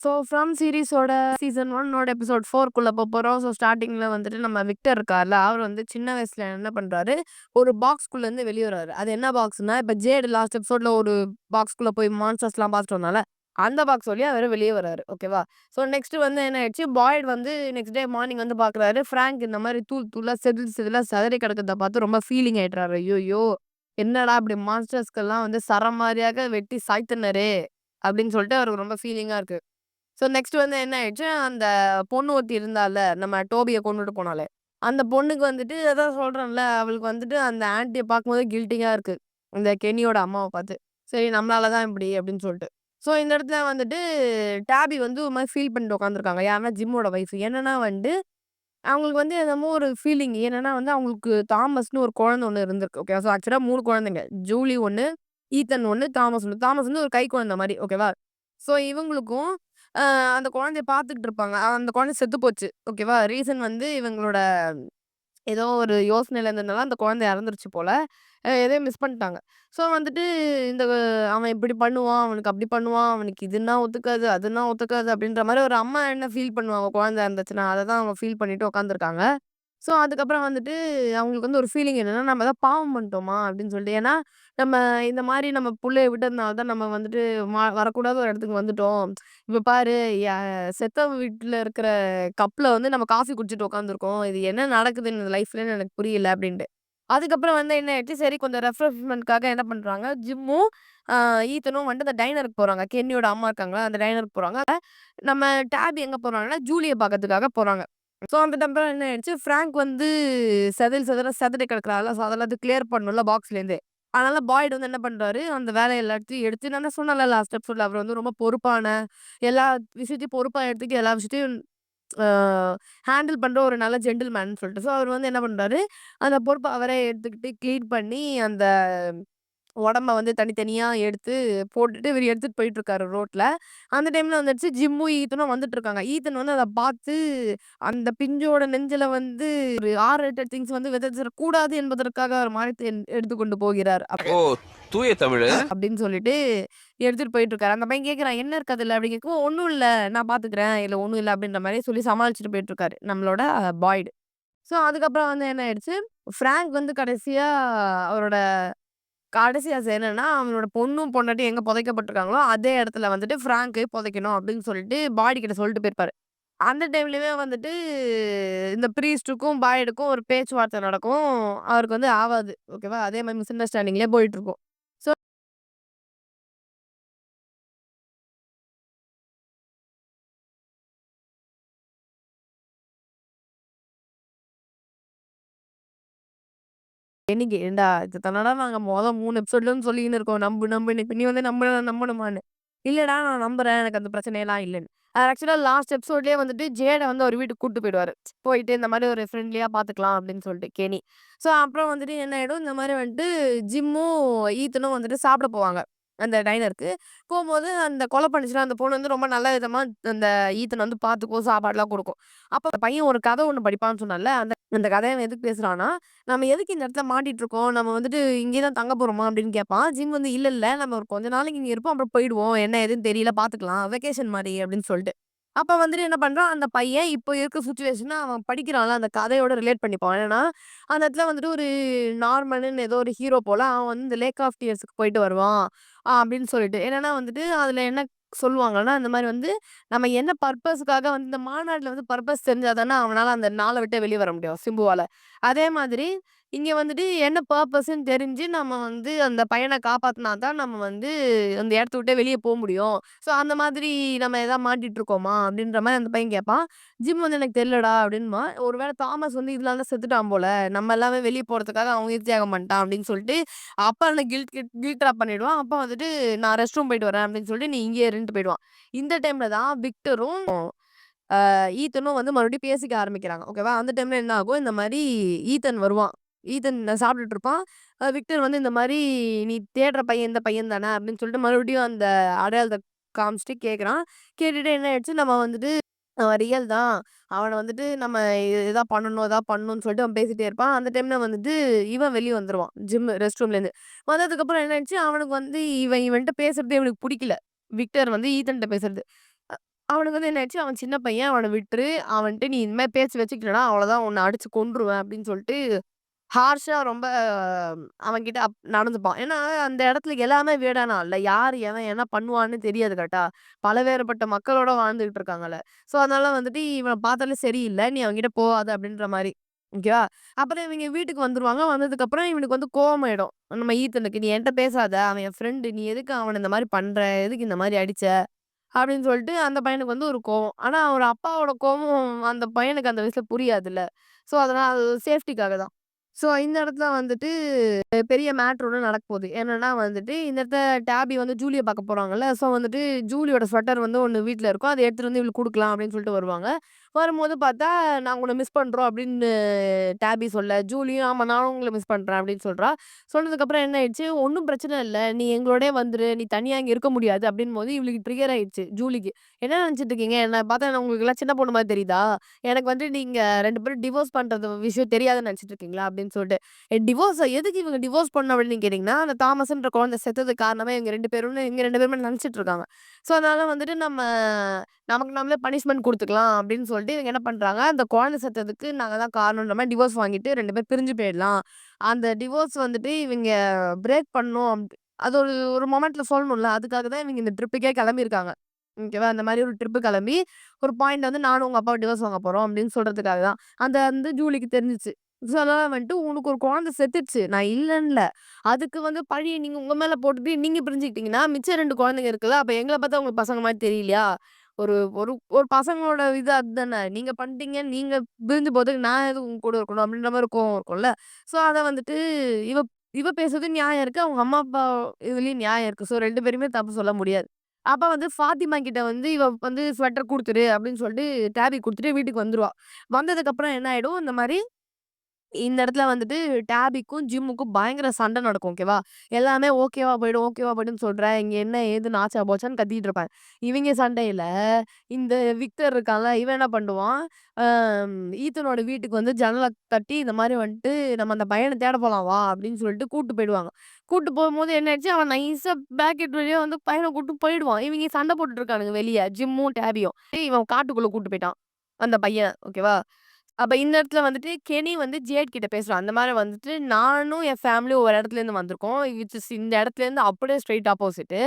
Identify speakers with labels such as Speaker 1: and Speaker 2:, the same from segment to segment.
Speaker 1: So from சீரிஸோட season 1 episode 4க்குள்ள போறோம். So ஸ்டார்ட்டிங்ல வந்துட்டு நம்ம விக்டர் இருக்கார்ல, அவர் வந்து சின்ன வயசுல என்ன பண்றாரு, ஒரு பாக்ஸ்குள்ளருந்து வெளிய வராரு. அது என்ன பாக்ஸ்ன்னா, இப்ப ஜேட் லாஸ்ட் எபிசோட்ல ஒரு பாக்ஸ்குள்ள போய் மான்ஸ்டர்ஸ்லாம் பார்த்துட்டு வந்தான்ல, அந்த பாக்ஸ் வழியா அவரு வெளிய வராரு. ஓகேவா? ஸோ நெக்ஸ்ட் வந்து என்ன ஆயிடுச்சு, பாய்ட் வந்து நெக்ஸ்ட் டே மார்னிங் வந்து பார்க்குறாரு. ஃபிராங்க் இந்த மாரி தூள் தூளா, செதில் செதிலா சிதறி கிடக்கிறத பார்த்து ரொம்ப ஃபீலிங் ஆயிட்றாரு. ஐய்யய்யோ! என்னடா இப்படி மான்ஸ்டர்ஸ்க்கெல்லாம் வந்து சரமாரியாக வெட்டி சாய்த்தனரே! அப்படின்னு சொல்லிட்டு அவருக்கு ரொம்ப ஃபீலிங்கா இருக்கு. ஸோ நெக்ஸ்ட் வந்து என்ன ஆயிடுச்சு, அந்த பொண்ணு ஒருத்தி இருந்தால்ல, நம்ம டோபிய கொன்னுட்டு போனாளே, அந்த பொண்ணுக்கு வந்துட்டு அதான் சொல்றேன்ல, அவளுக்கு வந்துட்டு அந்த ஆன்டிய பார்க்கும்போதே கில்ட்டிங்கா இருக்கு. இந்த கென்னியோட அம்மாவ பார்த்து. சரி நம்மளால தான் இப்படி அப்படின்னு சொல்லிட்டு. ஸோ இந்த இடத்துல வந்துட்டு டாபி வந்து ஒரு மாரி ஃபீல் பண்ணிட்டு உட்காந்துருக்காங்க. யாருன்னா ஜிம்மோட வைஃப். என்னன்னா வந்து, அவங்களுக்கு வந்து என்னமோ ஒரு ஃபீலிங். என்னன்னா வந்து அவங்களுக்கு தாமஸ்ன்னு ஒரு குழந்தை ஒண்ணு இருந்திருக்கு. ஓகேவா? ஸோ ஆக்சுவலா 3 குழந்தைங்க. Julie 1, Ethan 1, Thomas 1. தாமஸ் வந்து ஒரு கை குழந்தை மாரி. ஓகேவா? ஸோ இவங்களுக்கும் அ அந்த குழந்தைய பார்த்துக்கிட்டு இருப்பாங்க. அந்த குழந்தை செத்து போச்சு. ஓகேவா? ரீசன் வந்து இவங்களோட ஏதோ ஒரு யோசனையில இருந்ததுனால அந்த குழந்தை இறந்துருச்சு போல. எதையோ மிஸ் பண்ணிட்டாங்க. ஸோ வந்துட்டு இந்த அவன் இப்படி பண்ணுவான், அவனுக்கு அப்படி பண்ணுவான், அவனுக்கு இதுன்னா ஒத்துக்காது, அதுன்னா ஒத்துக்காது அப்படின்ற மாரி ஒரு அம்மா என்ன ஃபீல் பண்ணுவாங்க குழந்தை இருந்துச்சுன்னா, அத தான் அவங்க ஃபீல் பண்ணிட்டு உட்காந்துருக்காங்க. ஸோ அதுக்கப்புறம் வந்துட்டு அவங்களுக்கு வந்து ஒரு ஃபீலிங் என்னன்னா, நம்ம ஏதாவது பாவம் பண்ணிட்டோமா அப்படின்னு சொல்லிட்டு. ஏன்னா, நம்ம இந்த மாரி நம்ம புள்ளைய விட்டதுனால தான் நம்ம வந்துட்டு வரக்கூடாத ஒரு இடத்துக்கு வந்துட்டோம். இப்ப பாரு ய செத்தவங்க வீட்ல இருக்கிற கப்ல வந்து நம்ம காஃபி குடிச்சிட்டு உட்காந்துருக்கோம். இது என்ன நடக்குது இந்த லைஃப்லன்னு எனக்கு புரியல அப்டின்ட்டு. அதுக்கப்புறம் வந்து என்ன ஆயிடுச்சு, சரி கொஞ்சம் ரெஃப்ரெஷ்மென்ட்க்காக என்ன பண்றாங்க, ஜிம்மும், அ ஈத்தனும் வந்து அந்த டைனருக்கு போறாங்க. கென்னியோட அம்மா இருக்காங்கல்ல, அந்த டைனருக்கு போறாங்க. நம்ம டாபி எங்க போறாங்கன்னா, ஜூலிய பாக்கறதுக்காக போறாங்க. ஸோ அந்த டைம்ல என்ன ஆயிடுச்சு, ஃபிராங்க் வந்து செதில் செதறா செதறி கிடக்குறார்ல, ஸோ அதெல்லாம் கிளியர் பண்ணணும்ல பாக்ஸ்லேருந்து. அதனால பாய்டு வந்து என்ன பண்றாரு, அந்த வேலைய எல்லாத்தையும் எடுத்து நான் தான் சொன்னேன்ல லாஸ்ட் எபிசோட்ல அவர் வந்து ரொம்ப பொறுப்பான, எல்லா விஷயத்தையும் பொறுப்பா எடுத்துக்கிட்டு எல்லா விஷயத்தையும் அ ஹேண்டில் பண்ற ஒரு நல்ல ஜென்டில்மேன்னு சொல்லிட்டு. ஸோ அவர் வந்து என்ன பண்றாரு, அந்த பொறுப்ப அவரே எடுத்துக்கிட்டு கிளீன் பண்ணி அந்த உடம்ப வந்து தனித்தனியா எடுத்து போட்டுட்டு இவரு எடுத்துட்டு போயிட்டுருக்காரு ரோட்ல. அந்த டைம்ல வந்துடுச்சு ஜிம்மும், ஈத்தனும் வந்துட்டுருக்காங்க. ஈத்தன் வந்து அத பார்த்து அந்த பிஞ்சோட நெஞ்சில வந்து ஒரு 6, 8 திங்ஸ் வந்து விதைச்சிடக்கூடாது என்பதற்காக அவர் மானத்தை எடுத்துக்கொண்டு போகிறார்.
Speaker 2: ஓ! தூய தமிழு.
Speaker 1: அப்படின்னு சொல்லிட்டு எடுத்துட்டு போயிட்டுருக்காரு. அந்த பையன் கேட்குறான், "என்ன இருக்கு அதுல?" அப்படின்னு கேட்கவும், "ஒண்ணும் இல்ல. நான் பார்த்துக்கிறேன். இதுல ஒண்ணும் இல்ல." அப்படின்ற மாரி சொல்லி சமாளிச்சுட்டு போயிட்டுருக்காரு. நம்மளோட பாய்டு. ஸோ அதுக்கப்புறம் வந்து என்ன ஆயிடுச்சு, ஃபிராங்க் வந்து கடைசியா அவரோட கடைசி ஆசை என்னன்னா, அவனோட பொண்ணும், பொண்டாட்டியும் எங்க புதைக்கப்பட்டுருக்காங்களோ, அதே இடத்துல வந்துட்டு ஃபிராங்கையும் புதைக்கணும் அப்படின்னு சொல்லிட்டு பாடி கிட்ட சொல்லிட்டு போயிருப்பாரு. அந்த டைம்லயுமே வந்துட்டு இந்த ப்ரீஸ்ட்டுக்கும், பாய்டுக்கும் ஒரு பேச்சுவார்த்தை நடக்கும். அவருக்கு வந்து ஆவாது. ஓகேவா? அதே மாரி மிஸ் அண்டர்ஸ்டாண்டிங்லயே போயிட்டுருக்கும். ஸோ என்னைக்கு ஏன்டா இத தானடா நாங்க 3 எபிசோட்லருந்து சொல்லிக்கின்னு இருக்கோம். நம்பு நம்புன்னு. இப்ப நீ வந்து நம்பணுமான்னு. இல்லடா நான் நம்புறேன். எனக்கு அந்த பிரச்சனையெல்லாம் இல்லன்னு. ஆக்சுவலா லாஸ்ட் எபிசோட்லயே வந்துட்டு ஜேட வந்து அவர் வீட்டுக்கு கூட்டு போயிடுவாரு. போயிட்டு இந்த மாரி ஒரு ஃப்ரெண்ட்லியா பார்த்துக்கலாம் அப்படின்னு சொல்லிட்டு கெனி. ஸோ அப்புறம் வந்துட்டு என்ன ஆயிடும், இந்த மாரி வந்துட்டு ஜிம்மும், ஈத்தனும் வந்துட்டு சாப்பிட போவாங்க. அந்த டைனருக்கு. போம்போது அந்த கொலை பண்ணுச்சுல்ல அந்த பொண்ணு வந்து ரொம்ப நல்ல விதமா அந்த ஈத்தன வந்து பார்த்துக்கும், சாப்பாடுலாம் குடுக்கும். அப்ப அந்த பையன் ஒரு கதை ஒண்ணு படிப்பான்னு சொன்னான்ல, அந்த அந்த கதைய அவன் எதுக்கு பேசுறான்னா, நம்ம எதுக்கு இந்த இடத்துல மாட்டிட்டு இருக்கோம்? நம்ம வந்துட்டு இங்கே தான் தங்க போறோமா? அப்படின்னு கேட்பான். ஜிம் வந்து இல்ல, இல்ல. நம்ம ஒரு கொஞ்ச நாளைக்கு இங்க இருப்போம். அப்புறம் போயிடுவோம். என்ன ஏதுன்னு தெரியல பார்த்துக்கலாம். வெக்கேஷன் மாரி அப்படின்னு சொல்லிட்டு. அப்ப வந்துட்டு என்ன பண்றான், அந்த பையன் இப்ப இருக்க சிச்சுவேஷன அவன் படிக்கிறான்ல, அந்த கதையோட ரிலேட் பண்ணிப்பான். என்னன்னா, அந்த இடத்துல வந்துட்டு ஒரு நார்மன்னு ஏதோ ஒரு ஹீரோ போல அவன் வந்து இந்த லேக் ஆஃப் டியர்ஸ்க்கு போயிட்டு வருவான். அப்படின்னு சொல்லிட்டு. என்னன்னா வந்துட்டு, அதுல என்ன சொல்லுவாங்கன்னா, இந்த மாரி வந்து நம்ம என்ன பர்ப்பஸ்க்காக வந்து இந்த மாநாடுல வந்து பர்ப்பஸ் தெரிஞ்சா தானே அவனால அந்த நாள விட்டே வெளிய வர முடியும், சிம்புவால. அதே மாதிரி இங்க வந்துட்டு என்ன பர்ப்பஸ்ன்னு தெரிஞ்சு நம்ம வந்து அந்த பையன காப்பாத்துனா தான் நம்ம வந்து அந்த இடத்த விட்டே வெளிய முடியும். ஸோ அந்த மாதிரி நம்ம எதா மாட்டிட்டு இருக்கோமா? அப்படின்ற மாரி அந்த பையன் கேட்பான். ஜிம் வந்து எனக்கு தெரியலடா அப்படின்பான். ஒருவேள தாமஸ் வந்து இதனால தான் செத்துட்டான் போல. நம்ம எல்லாமே வெளிய போறதுக்காக அவன் உயிர் தியாகம் பண்ணிட்டான் அப்படின்னு சொல்லிட்டு, அப்பா என்ன கில்ட் ட்ராப் பண்ணிடுவான். அப்பா வந்துட்டு நான் ரெஸ்ட் ரூம் போயிட்டு வரேன் அப்படின்னு சொல்லிட்டு, நீ இங்கேயே இருன்ட்டு போயிடுவான். இந்த டைம்ல தான் விக்டரும், ஈத்தனும் வந்து மறுபடியும் பேசிக்க ஆரம்பிக்கிறாங்க. ஓகேவா? அந்த டைம்ல என்ன ஆகும், இந்த மாரி ஈத்தன் வருவான். ஈத்தன் சாப்பிட்டுட்டு இருப்பான். விக்டர் வந்து இந்த மாரி, "நீ தேடுற பையன் இந்த பையன் தானே?" அப்படின்னு சொல்லிட்டு மறுபடியும் அந்த அடையாளத்த காமிச்சுட்டு கேட்குறான். கேட்டுட்டு என்ன ஆயிடுச்சு, நம்ம வந்துட்டு அவன் ரியல் தான். அவன வந்துட்டு நம்ம இதா பண்ணணும், இதா பண்ணணும்னு சொல்லிட்டு அவன் பேசிட்டே இருப்பான். அந்த டைம்ல வந்துட்டு இவன் வெளிய வந்துருவான். ரெஸ்ட் ரூம்லேருந்து. வந்ததுக்கப்புறம் என்ன ஆயிடுச்சு, அவனுக்கு வந்து இவன்ட்ட பேசுறதே இவனுக்கு புடிக்கல. விக்டர் வந்து ஈத்தன்ட்ட பேசுறது. அவனுக்கு வந்து என்ன ஆயிடுச்சு, அவன் சின்ன பையன் அவன விட்டுரு. அவன்ட்ட நீ இனிமே பேச்சு வச்சுக்கிட்டனா அவ்வளோதான் உன்ன அடிச்சு கொன்றுவேன் அப்படின்னு சொல்லிட்டு ஹார்ஷா ரொம்ப அவன்கிட்ட நடந்துப்பான். ஏன்னா, அந்த இடத்துல எல்லாமே வீடானா இல்ல. யார் எவன் என்ன பண்ணுவான்னு தெரியாது கரெக்ட்டா. பலவேறுபட்ட மக்களோட வாழ்ந்துகிட்டு இருக்காங்கல்ல. ஸோ, அதனால வந்துட்டு இவன பார்த்தாலே சரியில்ல. நீ அவன்கிட்ட போகாத அப்படின்ற மாரி. ஓகேவா? அப்புறம் இவங்க வீட்டுக்கு வந்துருவாங்க. வந்ததுக்கப்புறம் இவனுக்கு வந்து கோவமாயிடும். நம்ம ஈத்தனுக்கு, "நீ என்ட்ட பேசாத. அவன் என் ஃப்ரெண்டு. நீ எதுக்கு அவன இந்த மாரி பண்ற? எதுக்கு இந்த மாரி அடிச்ச?" அப்படின்னு சொல்லிட்டு அந்த பையனுக்கு வந்து ஒரு கோவம். ஆனா, ஒரு அப்பாவோட கோவம் அந்த பையனுக்கு அந்த வயசுல புரியாதுல்ல. ஸோ, அதனால அது சேஃப்டிக்காக தான். ஸோ, இந்த இடத்துல வந்துட்டு பெரிய மேட்ரு ஒண்ணு நடக்கப்போது. என்னன்னா வந்துட்டு, இந்த இடத்துல டாபி வந்து ஜூலிய பார்க்க போறாங்கல்ல. ஸோ வந்துட்டு ஜூலியோட ஸ்வெட்டர் வந்து ஒண்ணு வீட்ல இருக்கும். அத எடுத்துட்டு வந்து இவளுக்கு குடுக்கலாம் அப்படின்னு சொல்லிட்டு வருவாங்க. வரும்போது பார்த்தா, "நாங்க உன்ன மிஸ் பண்றோம்" அப்படின்னு டாபி சொல்ல, ஜூலியும் "ஆமா நானும் உங்கள மிஸ் பண்றேன்" அப்படின்னு சொல்றா. சொன்னதுக்கப்புறம் என்ன ஆயிடுச்சு, "ஒண்ணும் பிரச்சனை இல்ல. நீ எங்களோடயே வந்துரு. நீ தனியா இங்க இருக்க முடியாது" அப்படின்போது இவளுக்கு ட்ரிகர் ஆயிடுச்சு ஜூலிக்கு. "என்ன நெனச்சுட்டு இருக்கீங்க? என்ன பார்த்தா என்ன உங்களுக்கெல்லாம் சின்ன பொண்ணு மாரி தெரியுதா? எனக்கு வந்து நீங்க 2 பேரும் டிவோர்ஸ் பண்றது விஷயம் தெரியாதுன்னு நெனச்சுட்டு இருக்கீங்களா?" அப்படின்னு சொல்லிட்டு. டிவோர்ஸ எதுக்கு இவங்க டிவோர்ஸ் பண்ணணும் அப்படின்னு கேட்டீங்கன்னா, அந்த தாமஸ்ன்ற குழந்தை செத்ததுக்கு காரணமே இவங்க 2 பேரும்னு இவங்க 2 பேருமே நெனச்சுட்டு இருக்காங்க. ஸோ, அதனால வந்துட்டு நமக்கு நம்மளே பனிஷ்மென்ட் குடுத்துக்கலாம் அப்படின்னு சொல்லிட்டு இவங்க என்ன பண்றாங்க, அந்த குழந்தை செத்ததுக்கு நாங்க தான் காரணம்ன்ற மாரி டிவோர்ஸ் வாங்கிட்டு 2 பேரும் பிரிஞ்சு போயிடலாம். அந்த டிவோர்ஸ் வந்துட்டு இவங்க பிரேக் பண்ணணும் அது ஒரு ஒரு மொமெண்ட்ல சொல்லணும்ல. அதுக்காக தான் இவங்க இந்த ட்ரிப்புக்கே கிளம்பியிருக்காங்க. ஓகேவா? அந்த மாரி ஒரு ட்ரிப் கிளம்பி, ஒரு பாயிண்ட் வந்து நானும் உங்க அப்பாவும் டிவோர்ஸ் வாங்க போறோம் அப்படின்னு சொல்றதுக்காக தான். அந்த வந்து ஜூலிக்கு தெரிஞ்சுச்சு. ஸோ, அதனால வந்துட்டு உனக்கு ஒரு குழந்தை செத்துடுச்சு. நான் இல்லன்ல. அதுக்கு வந்து பழிய நீங்க உங்க மேல போட்டுட்டு நீங்க பிரிஞ்சுக்கிட்டீங்கன்னா, மிச்சம் 2 குழந்தைங்க இருக்குல்ல. அப்ப எங்கள பார்த்தா உங்களுக்கு பசங்க மாரி தெரியலையா? ஒரு ஒரு ஒரு பசங்களோட இது அதுதானே. நீங்க பண்ணிட்டீங்க. நீங்க பிரிஞ்சு போறதுக்கு நான் எதுக்கு உங்க கூட இருக்கணும்? அப்படின்ற மாரி கோவம் இருக்கும்ல. ஸோ, அத வந்துட்டு இவ இவ பேசுறது நியாயம் இருக்கு. அவங்க அம்மா, அப்பா இதுலயும் நியாயம் இருக்கு. ஸோ 2 பேரையுமே தப்பு சொல்ல முடியாது. அப்ப வந்து ஃபாத்திமா கிட்ட வந்து இவ வந்து ஸ்வெட்டர் குடுத்துரு அப்படின்னு சொல்லிட்டு டேபி குடுத்துட்டு வீட்டுக்கு வந்துருவா. வந்ததுக்கப்புறம் என்ன ஆயிடும், இந்த மாரி இந்த இடத்துல வந்துட்டு டேபிக்கும், ஜிம்முக்கும் பயங்கர சண்டை நடக்கும். ஓகேவா? எல்லாமே ஓகேவா போயிடும், ஓகேவா போயிடும்ன்னு சொல்றேன். இங்க என்ன ஏதுன்னு ஆச்சா போச்சான்னு கத்திட்டு இருப்பாங்க. இவங்க சண்டையில இந்த விக்டர் இருக்கான்ல, இவன் என்ன பண்ணுவான், அம் ஈத்தனோட வீட்டுக்கு வந்து ஜன்னல தட்டி இந்த மாரி வந்துட்டு, "நம்ம அந்த பையன தேட போலாம் வா" அப்படின்னு சொல்லிட்டு கூட்டு போயிடுவாங்க. கூட்டு போகும்போது என்ன ஆயிடுச்சு, அவன் நைஸா பேக் கேட் வழியா வந்து பையன கூட்டு போயிடுவான். இவங்க சண்டை போட்டுட்டு இருக்கானுங்க வெளிய. ஜிம்மும், டேபியும். இவன் காட்டுக்குள்ள கூட்டு போயிட்டான். அந்த பையன். ஓகேவா? அப்ப இந்த இடத்துல வந்துட்டு கெனி வந்து ஜேட் கிட்ட பேசுறான். அந்த மாரி வந்துட்டு நானும் என் ஃபேமிலியும் ஒரு இடத்துலேருந்து வந்திருக்கோம். விச் இஸ் இந்த இடத்துலேருந்து அப்படியே ஸ்ட்ரெய்ட் ஆப்போசிட்டு.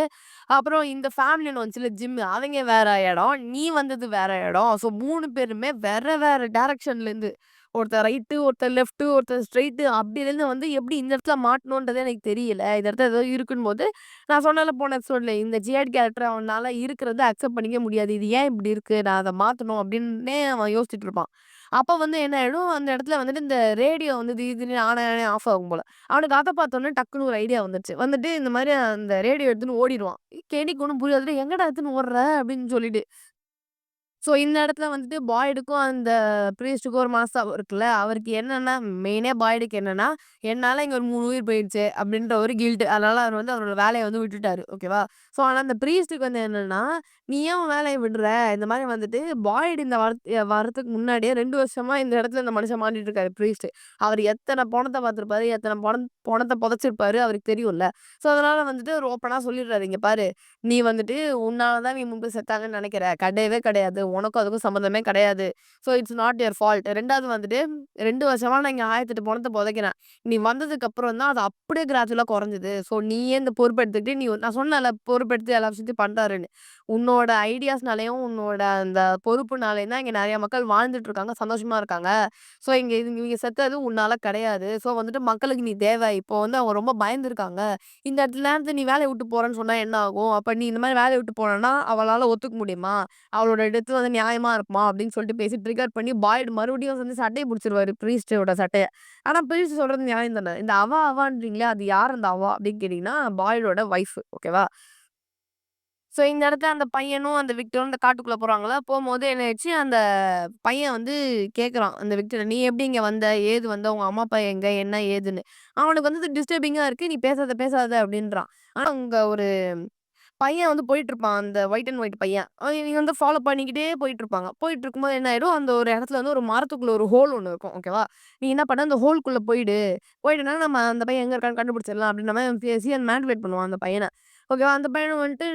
Speaker 1: அப்புறம் இந்த ஃபேமிலி ஒண்ணு வந்துச்சுல்ல ஜிம் அவைங்க வேற இடம். நீ வந்தது வேற இடம். ஸோ 3 பேருமே வேற வேற டைரக்ஷன்லேருந்து ஒருத்தர் ரைட்டு, ஒருத்தர் லெஃப்ட்டு, ஒருத்தர் ஸ்ட்ரெய்ட்டு அப்படிலேருந்து வந்து எப்படி இந்த இடத்துல மாட்டணும்ன்றதே எனக்கு தெரியல. இந்த இடத்துல ஏதோ இருக்கும்போது நான் சொன்னேன்ல போன எபிசோட்ல இந்த ஜியாட் கேரக்டர் அவனால இருக்கிறத அக்செப்ட் பண்ணிக்க முடியாது. இது ஏன் இப்படி இருக்கு? நான் அத மாத்தணும் அப்படின்னே அவன் யோசிச்சுட்டு இருப்பான். அப்ப வந்து என்ன ஆயிடும், அந்த இடத்துல வந்துட்டு இந்த ரேடியோ வந்து திடீர் திடீர்னு ஆன் ஆனே ஆஃப் ஆகும் போல. அவனுக்கு அத பார்த்தோனே டக்குனு ஒரு ஐடியா வந்துருச்சு. வந்துட்டு இந்த மாரி அந்த ரேடியோ எடுத்துன்னு ஓடிருவான். கெனிக்கு ஒண்ணும் புரியாதுடா, "எங்கடா எடுத்துன்னு ஓடுற?" அப்படின்னு சொல்லிட்டு. ஸோ, இந்த இடத்துல வந்துட்டு பாய்டுக்கும் அந்த ப்ரீஸ்ட்டுக்கும் ஒரு மனஸ்தாபம் இருக்குல்ல. அவருக்கு என்னன்னா, மெயினே பாய்டுக்கு என்னன்னா, என்னால இங்க ஒரு 3 உயிர் போயிடுச்சு அப்படின்ற ஒரு கில்ட். அதனால அவர் வந்து அவரோட வேலைய வந்து விட்டுட்டாரு. ஓகேவா? ஸோ, ஆனா அந்த ப்ரீஸ்ட்டுக்கு வந்து என்னன்னா, "நீ ஏன் உன் வேலைய விடுற?" இந்த மாரி வந்துட்டு பாய்டு இந்த வரதுக்கு முன்னாடியே 2 வருஷமா இந்த இடத்துல இந்த மனுஷன் மாட்டிட்டு இருக்காரு ப்ரீஸ்ட். அவர் எத்தன பொணத்த பார்த்திருப்பாரு, எத்தன பொணத்த புதைச்சிருப்பாரு அவருக்கு தெரியும்ல. ஸோ, அதனால வந்துட்டு அவர் ஓப்பனா சொல்லிடுறாரு, "இங்க பாரு, நீ வந்துட்டு உன்னால தான் இவங்க 3 பேர் செத்தாங்கன்னு நெனைக்கிற. கிடையவே கிடையாது. உனக்கும் அதுக்கும் சம்மந்தமே கிடையாது. So it's not your fault. 2வது வந்துட்டு 2 வருஷமா நான் இங்க 1008 பொணத்த புதைக்கிறேன். நீ வந்ததுக்கு அப்புறம் தான் அது அப்படியே கிராஜுவலா குறைஞ்சது. ஸோ நீயே இந்த பொறுப்பெடுத்துக்கிட்டு நான் சொன்னேன்ல பொறுப்பெடுத்து எல்லா விஷயத்தையும் பண்றாருன்னு. உன்னோட ஐடியாஸ்னாலயும், உன்னோட அந்த பொறுப்புனாலயும் தான் இங்க நெறைய மக்கள் வாழ்ந்துட்டு இருக்காங்க. சந்தோஷமா இருக்காங்க. ஸோ இவங்க செத்தது உன்னால கிடையாது. ஸோ வந்துட்டு மக்களுக்கு நீ தேவை. இப்போ வந்து அவங்க ரொம்ப பயந்துருக்காங்க. இந்த இடத்துல நேரத்துல நீ வேலைய விட்டு போறேன்னு சொன்னா என்ன ஆகும்? அப்ப நீ இந்த மாரி வேலைய விட்டு போனன்னா, அவளால ஒத்துக்க முடியுமா? அவளோட டெத் வந்து நியாயமா இருக்குமா? அப்படின்னு சொல்லிட்டு பேசி ட்ரிகர் பண்ணி பாய்டு மறுபடியும் வந்து சட்டைய புடிச்சுருவாரு ப்ரீஸ்ட்டோட சட்டைய. ஆனா ப்ரீஸ்ட் சொல்றது நியாயம் தானே. இந்த அவான்றீங்களே அது யார் அந்த அவா? அப்படின்னு கேட்டீங்கன்னா, பாய்டோட ஒய்ஃப். ஓகேவா? ஸோ இந்த இடத்துல அந்த பையனும், அந்த விக்டரும் இந்த காட்டுக்குள்ள போறாங்களா, போம்போது என்ன ஆயிடுச்சு, அந்த பையன் வந்து கேட்குறான், அந்த விக்டர, "நீ எப்படி இங்க வந்த? ஏது வந்த? உங்க அம்மா, அப்பா எங்க? என்ன ஏதுன்னு?" அவனுக்கு வந்து டிஸ்டர்பிங்கா இருக்கு. "நீ பேசாத, பேசாத" அப்படின்றான். ஆனா அங்க ஒரு பையன் வந்து போயிட்டுருப்பான். அந்த ஒயிட் அண்ட் ஒயிட் பையன். இவங்க வந்து ஃபாலோ பண்ணிக்கிட்டே போயிட்டுருப்பாங்க. போயிட்டுருக்கும்போது என்ன ஆயிடும், அந்த ஒரு இடத்துல வந்து ஒரு மரத்துக்குள்ள ஒரு ஹோல் ஒண்ணு இருக்கும். ஓகேவா? "நீ என்ன பண்ணு, அந்த ஹோல்க்குள்ள போயிடு. போயிட்டனா நம்ம அந்த பையன் எங்க இருக்கான்னு கண்டுபிடிச்சிடலாம்." அப்படின்ற மாரி அவன் பேசி மேனிபுலேட் பண்ணுவான் அந்த பையன. ஓகேவா? அந்த பையன் வந்துட்டு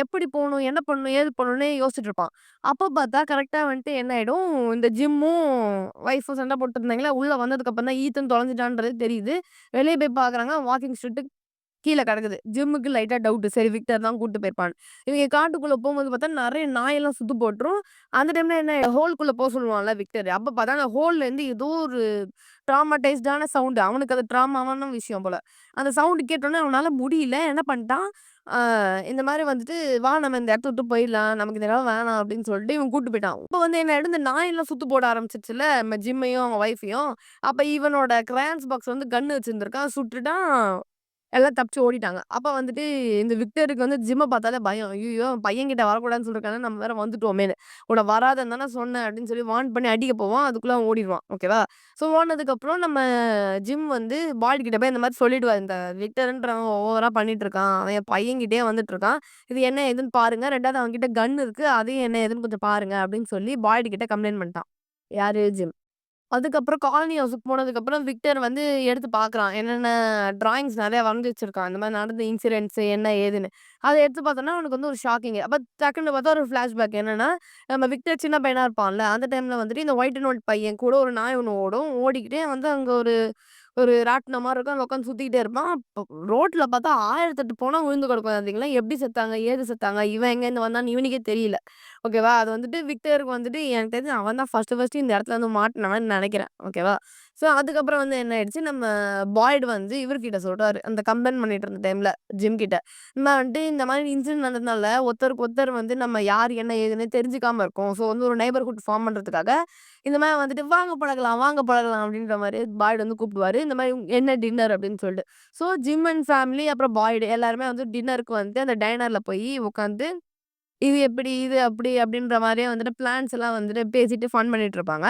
Speaker 1: எப்படி போணும்? என்ன பண்ணணும்? ஏது பண்ணணும்னே யோசிச்சுட்டு இருப்பான். அப்ப பார்த்தா கரெக்ட்டா வந்துட்டு என்ன ஆயிடும், இந்த ஜிம்மும் ஒய்ஃபும் சண்டை போட்டுட்டு இருந்தாங்களா, உள்ள வந்ததுக்கப்புறம் தான் ஈத்தன் தொலைஞ்சுட்டான்றது தெரியுது. வெளிய போய் பார்க்குறாங்க, வாக்கிங் ஸ்டிக் கீழ கிடக்குது. ஜிம்முக்கு லைட்டா டவுட். சரி விக்டர் தான் கூட்டு போயிருப்பான்னு. இவங்க காட்டுக்குள்ள போம்போது பார்த்தா நெறைய நாயெல்லாம் சுத்து போட்டுரும். அந்த டைம்ல என்ன ஹோல்க்குள்ள சொல்லுவான்ல விக்டர். அப்ப பார்த்தா அந்த ஹோல்லேருந்து ஏதோ ஒரு ட்ராமடைஸ்டான சவுண்ட். அவனுக்கு அது ட்ராமாவான விஷயம் போல. அந்த சவுண்ட் கேட்டோனே அவனால முடியல. என்ன பண்ணிட்டான், ஆ இந்த மாரி வந்துட்டு, "வா நம்ம இந்த இடத்த விட்டு போயிடலாம். நமக்கு இந்த இடம் வேணாம்" அப்படின்னு சொல்லிட்டு இவன் கூட்டு போயிட்டான். இப்ப வந்து என்ன ஆயிடும், இந்த நாயெல்லாம் சுத்து போட ஆரம்பிச்சுருச்சுல்ல, நம்ம ஜிம்மையும், அவன் ஒய்ஃபையும். அப்ப இவனோட கிரையான்ஸ் பாக்ஸ் வந்து கன் வச்சிருந்திருக்கான். சுட்டுட்டான். எல்லாம் தப்பிச்சு ஓடிட்டாங்க. அப்ப வந்துட்டு இந்த விக்டருக்கு வந்து ஜிம்ம பார்த்தாலே பயம். ஐய்யயோ! பையன்கிட்ட வரக்கூடாதுன்னு சொல்லிருக்காங்க. நம்ம வேற வந்துட்டோமேன்னு. உன்ன வராதன்னு தானே சொன்னேன் அப்படின்னு சொல்லி வார்ன் பண்ணி அடிக்க போவான். அதுக்குள்ள அவன் ஓடிருவான். ஓகேவா? ஸோ ஓடுனதுக்கப்புறம் நம்ம ஜிம் வந்து பாய்டு கிட்ட போய் இந்த மாரி சொல்லிடுவாரு. இந்த விக்டர்ன்றவன் ஓவரா பண்ணிட்டு இருக்கான். அவன் என் பையன்கிட்டயே வந்துட்டு இருக்கான். இது என்ன ஏதுன்னு பாருங்க. 2வது அவன்கிட்ட கன் இருக்கு. அதையும் என்ன ஏதுன்னு கொஞ்சம் பாருங்க அப்படின்னு சொல்லி பாய்டு கிட்ட கம்ப்ளைண்ட் பண்ணிட்டான். யாரு? ஜிம். அதுக்கப்புறம் காலனி ஹவுஸுக்கு போனதுக்கப்புறம் விக்டர் வந்து எடுத்து பார்க்குறான். என்னென்ன ட்ராயிங்ஸ் நெறைய வரைஞ்சு வச்சிருக்கான். இந்த மாரி நடந்த இன்சிடென்ட்ஸ் என்ன ஏதுன்னு. அத எடுத்து பார்த்தோம்னா, அவனுக்கு வந்து ஒரு ஷாக்கிங். அப்ப டக்குன்னு பார்த்தா ஒரு ஃபிளாஷ்பேக் என்னன்னா, நம்ம விக்டர் சின்ன பையனா இருப்பான்ல, அந்த டைம்ல வந்துட்டு இந்த ஒயிட் அண்ட் ஒயிட் பையன் கூட ஒரு நாய் ஒண்ணு ஓடும். ஓடிக்கிட்டே வந்து அங்க ஒரு ஒரு ராட்டினம் மாரி இருக்கும். அங்க உட்காந்து சுத்திக்கிட்டே இருப்பான். ரோட்ல பார்த்தா 1008 பொணம் விழுந்து கிடக்கும். அதுங்களா எப்படி செத்தாங்க? ஏது செத்தாங்க? இவன் எங்கேருந்து வந்தான்னு இவனுக்கே தெரியல. ஓகேவா? அது வந்துட்டு விக்டருக்கு வந்துட்டு எனக்கு தெரிஞ்சு அவன் தான் ஃபர்ஸ்ட்டு இந்த இடத்துல வந்து மாட்டுனவன்னு நெனைக்கிறேன். ஓகேவா? ஸோ அதுக்கப்புறம் வந்து என்ன ஆயிடுச்சு, நம்ம பாய்டு வந்து இவர்கிட்ட சொல்றாரு. அந்த கம்ப்ளைண்ட் பண்ணிட்டு இருந்த டைம்ல ஜிம் கிட்ட. நான் வந்துட்டு இந்த மாரி இன்சிடென்ட் நடந்ததுனால ஒருத்தருக்கு ஒருத்தர் வந்து நம்ம யார் என்ன ஏதுன்னு தெரிஞ்சுக்காம இருக்கோம். ஸோ வந்து ஒரு நெய்பர்ஹுட் ஃபார்ம் பண்றதுக்காக இந்த மாரி வந்துட்டு "வாங்க பழகலாம், வாங்க பழகலாம்" அப்படின்ற மாரி பாய்டு வந்து கூப்பிடுவாரு. இந்த மாரி "என்ன டின்னர்?" அப்படின்னு சொல்லிட்டு. ஸோ ஜிம் அண்ட் ஃபேமிலி அப்புறம் பாய்டு எல்லாருமே வந்து டின்னருக்கு வந்து அந்த டைனர்ல போய் உட்காந்து இது எப்படி, இது அப்படி அப்படின்ற மாரியே வந்துட்டு பிளான்ஸ் எல்லாம் வந்துட்டு பேசிட்டு ஃபன் பண்ணிட்டு இருப்பாங்க.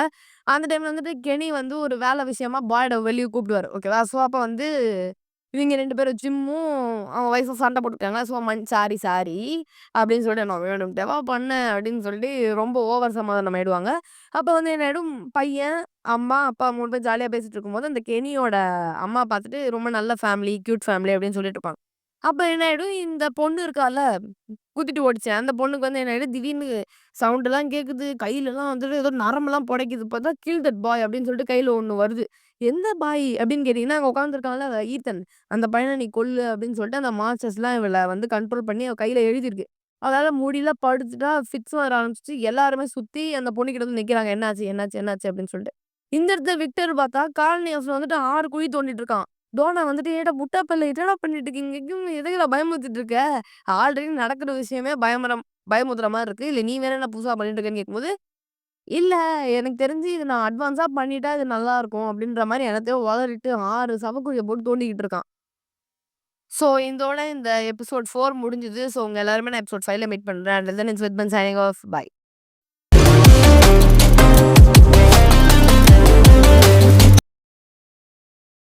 Speaker 1: அந்த டைம்ல வந்துட்டு கெனி வந்து ஒரு வேலை விஷயமா பாய்ட வெளிய கூப்பிடுவாரு. ஓகேவா? ஸோ அப்ப வந்து இவங்க 2 பேரும் ஜிம்மும் அவன் ஒய்ஃப்பும் சண்டை போட்டுருக்காங்க. ஸோ சாரி, சாரி அப்படின்னு சொல்லிட்டு நான் வேணும்ட்டேவா பண்ணேன் அப்படின்னு சொல்லி ரொம்ப ஓவர் சமாதானம் ஆயிடுவாங்க. அப்ப வந்து என்ன ஆயிடும், பையன், அம்மா, அப்பா 3 பேரும் ஜாலியா பேசிட்டு இருக்கும்போது, அந்த கெனியோட அம்மா பார்த்துட்டு ரொம்ப நல்ல ஃபேமிலி, கியூட் ஃபேமிலி அப்படின்னு சொல்லிட்டு இருப்பாங்க. அப்ப என்ன ஆயிடும், இந்த பொண்ணு இருக்கால்ல, குத்திட்டு ஓடுச்சே, அந்த பொண்ணுக்கு வந்து என்ன ஆயிடும், திடீர்னு சவுண்டெல்லாம் கேட்குது. கையிலலாம் வந்துட்டு ஏதோ நரம்பெல்லாம் புடைக்குது. பார்த்தா கில் தட் பாய் அப்படின்னு சொல்லிட்டு கையில ஒண்ணு வருது. எந்த பாய் அப்படின்னு கேட்டீங்கன்னா, அங்க உட்கார்ந்துருக்கான்ல ஈத்தன். அந்த பையன நீ கொல்லு அப்படின்னு சொல்லிட்டு அந்த மான்ஸ்டர்ஸ்லாம் இவள வந்து கண்ட்ரோல் பண்ணி அவ கையில எழுதியிருக்கு. அவளால முடியல படுத்துட்டா ஃபிட்ஸ் வர ஆரம்பிச்சுச்சு. எல்லாருமே சுத்தி அந்த பொண்ணுகிட்ட வந்து நிக்கிறாங்க. என்னாச்சு? என்னாச்சு? என்னாச்சு? அப்படின்னு சொல்லிட்டு. இந்த இடத்துல விக்டர் பார்த்தா காலனி ஹவுஸ்ல வந்துட்டு 6 குழி தோண்டிட்டு இருக்கான். டோனா வந்துட்டு "ஏன்டா முட்டா பையல என்னடா பண்ணிட்டு இருக்கீங்க? எதுக்குடா பயமுறுத்திட்டு இருக்க? ஆல்ரெடி நடக்கிற விஷயமே பயமுறுத்துற மாரி இருக்கு. இல்ல நீ வேற என்ன புதுசா பண்ணிட்டு இருக்கன்னு" கேட்கும்போது, "இல்ல எனக்கு தெரிஞ்சு இது நான் அட்வான்ஸா பண்ணிட்டா இது நல்லாருக்கும்." அப்படின்ற மாரி என்னத்தையோ உளறிட்டு 6 சவக்குழிய போட்டு தோண்டிக்கிட்டு இருக்கான். ஸோ இதோட இந்த எபிசோட் 4 முடிஞ்சுது. ஸோ உங்க எல்லாருமே நான் எபிசோட் 5ல மீட் பண்றேன். Until then it's with by signing off. By.